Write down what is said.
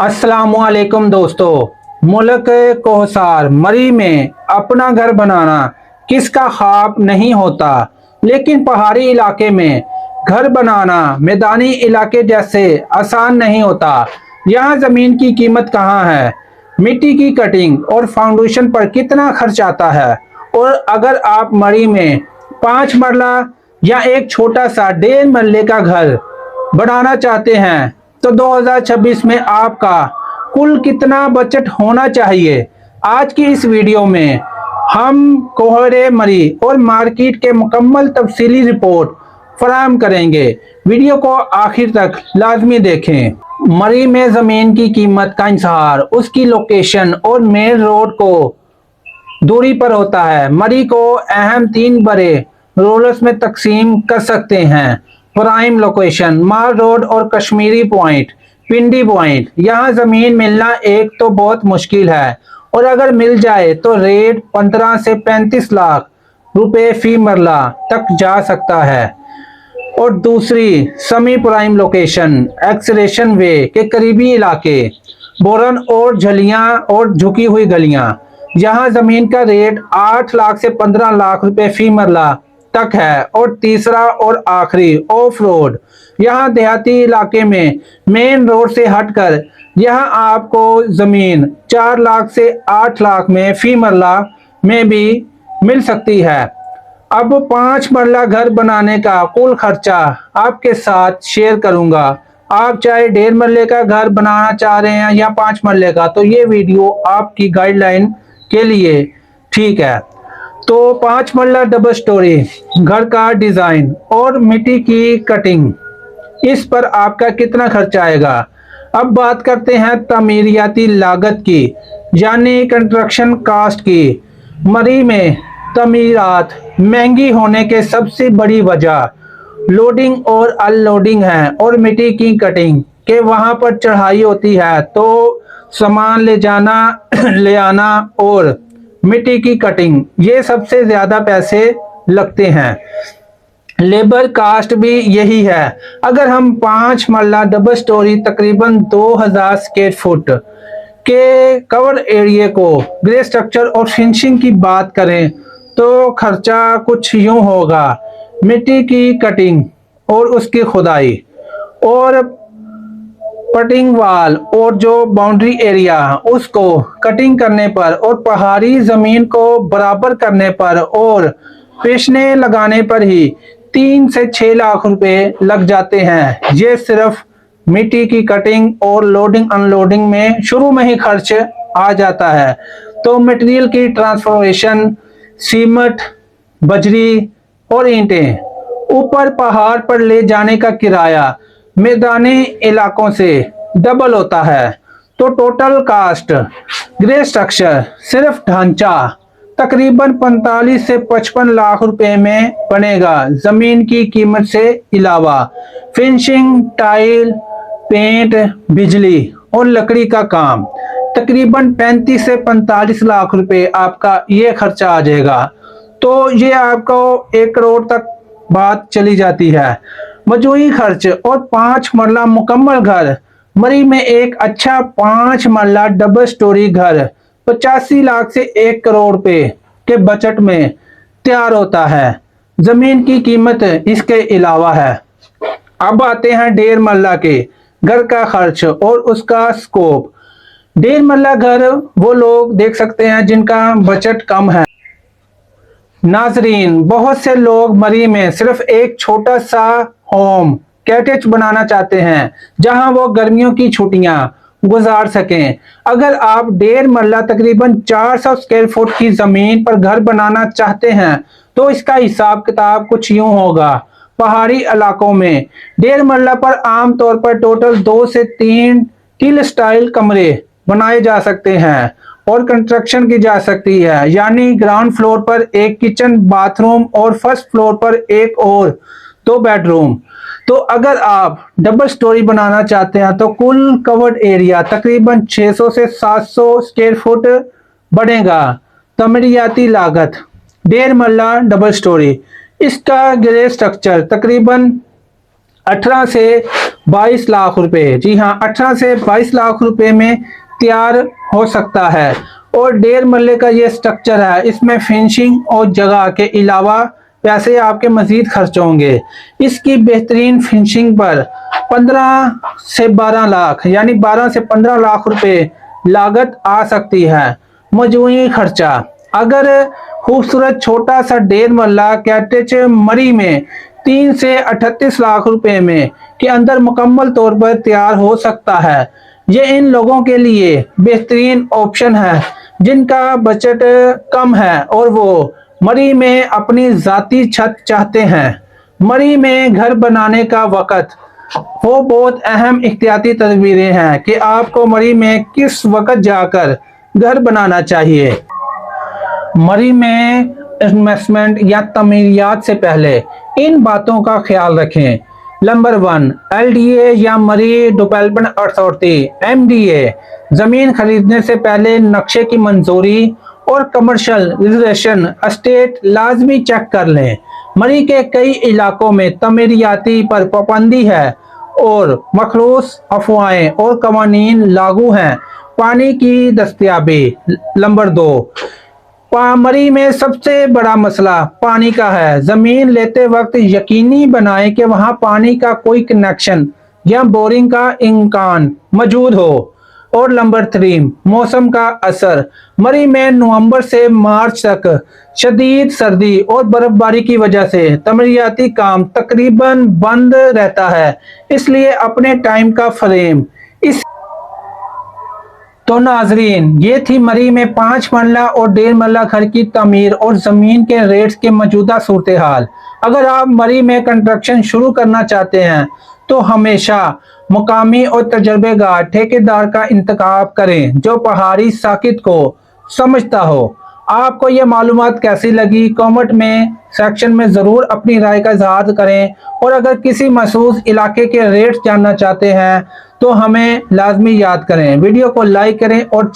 अस्सलामुअलैकुम दोस्तों। मुल्क कोहसार मरी में अपना घर बनाना किसका ख्वाब नहीं होता, लेकिन पहाड़ी इलाके में घर बनाना मैदानी इलाके जैसे आसान नहीं होता। यहाँ ज़मीन की कीमत कहाँ है, मिट्टी की कटिंग और फाउंडेशन पर कितना खर्च आता है, और अगर आप मरी में 5 मरला या एक छोटा सा 1.5 मरले का घर बनाना चाहते हैं तो 2026 में आपका कुल कितना बजट होना चाहिए। आज की इस वीडियो में हम कोहरे मरी और मार्केट के मुकम्मल तफसीली रिपोर्ट फराहम करेंगे। वीडियो को आखिर तक लाजमी देखें। मरी में ज़मीन की कीमत का इंसार उसकी लोकेशन और मेन रोड को दूरी पर होता है। मरी को अहम 3 बड़े रोल्स में तकसीम कर सकते हैं: प्राइम लोकेशन, माल रोड और कश्मीरी पॉइंट, पिंडी पॉइंट। यहाँ ज़मीन मिलना एक तो बहुत मुश्किल है, और अगर मिल जाए तो रेट 15 से 35 लाख रुपए फी मरला तक जा सकता है। और दूसरी सेमी प्राइम लोकेशन, एक्सलेशन वे के करीबी इलाके, बोरन और झलियाँ और झुकी हुई गलियाँ। यहाँ ज़मीन का रेट 8 लाख से 15 लाख रुपए फी मरला तक है। और तीसरा और आखिरी ऑफ रोड, यहाँ देहाती इलाके में मेन रोड से हटकर यहाँ आपको ज़मीन 4 लाख से 8 लाख में फी मरला में भी मिल सकती है। अब 5 मरला घर बनाने का कुल खर्चा आपके साथ शेयर करूंगा। आप चाहे 1.5 मरले का घर बनाना चाह रहे हैं या 5 मरले का, तो ये वीडियो आपकी गाइडलाइन के लिए ठीक है। तो 5 मरला डबल स्टोरी घर का डिज़ाइन और मिट्टी की कटिंग, इस पर आपका कितना खर्चा आएगा। अब बात करते हैं तमीरियाती लागत की, यानी कंस्ट्रक्शन कास्ट की। मरी में तमीरात महंगी होने के सबसे बड़ी वजह लोडिंग और अनलोडिंग है, और मिट्टी की कटिंग के वहाँ पर चढ़ाई होती है, तो सामान ले जाना ले आना और मिट्टी की कटिंग, ये सबसे ज़्यादा पैसे लगते हैं। लेबर कास्ट भी यही है। अगर हम 5 मरला डबल स्टोरी तकरीबन 2000 स्क्वायर फुट के कवर एरिया को ग्रे स्ट्रक्चर और फिनिशिंग की बात करें तो खर्चा कुछ यूं होगा: मिट्टी की कटिंग और उसकी खुदाई, और पटिंग वाल और जो बाउंड्री एरिया उसको कटिंग करने पर, और पहाड़ी ज़मीन को बराबर करने पर और पेशने लगाने पर ही 3 से 6 लाख रुपए लग जाते हैं। ये सिर्फ मिट्टी की कटिंग और लोडिंग अनलोडिंग में शुरू में ही खर्च आ जाता है। तो मटेरियल की ट्रांसपोर्टेशन, सीमेंट, बजरी और ईंटें, ऊपर पहाड़ पर ले जाने का किराया मैदानी इलाकों से डबल होता है। तो टोटल कास्ट ग्रे स्ट्रक्चर सिर्फ ढांचा तकरीबन 45 से 55 लाख रुपए में बनेगा। जमीन की कीमत से अलावा फिनिशिंग, टाइल, पेंट, बिजली और लकड़ी का काम तकरीबन 35 से 45 लाख रुपए आपका ये खर्चा आ जाएगा। तो ये आपको 1 करोड़ तक बात चली जाती है। मजदूरी खर्च और 5 मरला मुकम्मल घर, मरी में एक अच्छा 5 मरला डबल स्टोरी घर 85 लाख से 1 करोड़ रुपए के बजट में तैयार होता है। जमीन की कीमत इसके अलावा है। अब आते हैं 1.5 मरला के घर का खर्च और उसका स्कोप। 1.5 मरला घर वो लोग देख सकते हैं जिनका बजट कम है। नाजरीन, बहुत से लोग मरी में सिर्फ एक छोटा सा होम कॉटेज बनाना चाहते हैं जहां वो गर्मियों की छुट्टियां गुजार सकें। अगर आप 1.5 मरला तकरीबन 400 स्क्वायर फुट की जमीन पर घर बनाना चाहते हैं तो इसका हिसाब किताब कुछ यूं होगा। पहाड़ी इलाकों में 1.5 मरला पर आमतौर पर टोटल 2 से 3 टिल स्टाइल कमरे बनाए जा सकते हैं और कंस्ट्रक्शन की जा सकती है, यानी ग्राउंड फ्लोर पर एक किचन बाथरूम और फर्स्ट फ्लोर पर एक और 2 बेडरूम। तो अगर आप डबल स्टोरी बनाना चाहते हैं तो कुल कवर्ड एरिया तकरीबन 600 से 700 स्क्वायर फुट बढ़ेगा। तमीरियाती लागत 1.5 मरला डबल स्टोरी, इसका ग्रे स्ट्रक्चर तकरीबन 18 से 22 लाख रुपए, जी हाँ 18 से 22 लाख रुपए में तैयार हो सकता है। और 1.5 मरले का ये स्ट्रक्चर है, इसमें फिनिशिंग और जगह के अलावा पैसे आपके मजीद खर्च होंगे। इसकी बेहतरीन फिनिशिंग पर 15 से 12 लाख यानी 12 से 15 लाख रुपए लागत आ सकती है। मजमूई खर्चा, अगर खूबसूरत छोटा सा 1.5 मरला कैटेज मरी में 3 से 38 लाख रुपए में के अंदर मुकम्मल तौर पर तैयार हो सकता है। ये इन लोगों के लिए बेहतरीन ऑप्शन है जिनका बजट कम है और वो मरी में अपनी जाती छत चाहते हैं। मरी में घर बनाने का वक़्त, वो बहुत अहम एहतियाती तदबीरें हैं कि आपको मरी में किस वक़्त जाकर घर बनाना चाहिए। मरी में इन्वेस्टमेंट या तमीरियात से पहले इन बातों का ख्याल रखें। नंबर 1, LDA या मरी डेवलपमेंट अथॉरिटी MDA ज़मीन खरीदने से पहले नक्शे की मंजूरी और कमर्शियल रजिस्ट्रेशन स्टेट लाजमी चेक कर लें। मरी के कई इलाकों में तमीरियाती पर पाबंदी है और मखसूस अफवाहें और कवानीन लागू हैं। पानी की दस्तयाबी। नंबर 2, मरी में सबसे बड़ा मसला पानी का है। जमीन लेते वक्त यकीनी बनाएं कि वहां पानी का कोई कनेक्शन या बोरिंग का इम्कान मौजूद हो। और नंबर 3, मौसम का असर। मरी में नवंबर से मार्च तक शदीद सर्दी और बर्फबारी की वजह से तमीरियाती काम तकरीबन बंद रहता है, इसलिए अपने टाइम का फ्रेम। इस तो नाजरीन, ये थी मरी में 5 मरला और 1.5 मरला घर की तमीर और ज़मीन के रेट्स के मौजूदा सूरत हाल। अगर आप मरी में कंस्ट्रक्शन शुरू करना चाहते हैं तो हमेशा मुकामी और तजर्बेकार ठेकेदार का इंतखाब करें जो पहाड़ी साकित को समझता हो। आपको ये मालूमात कैसी लगी कमेंट में सेक्शन में ज़रूर अपनी राय का इजहार करें। और अगर किसी मखसूस इलाके के रेट्स जानना चाहते हैं तो हमें लाजमी याद करें। वीडियो को लाइक करें और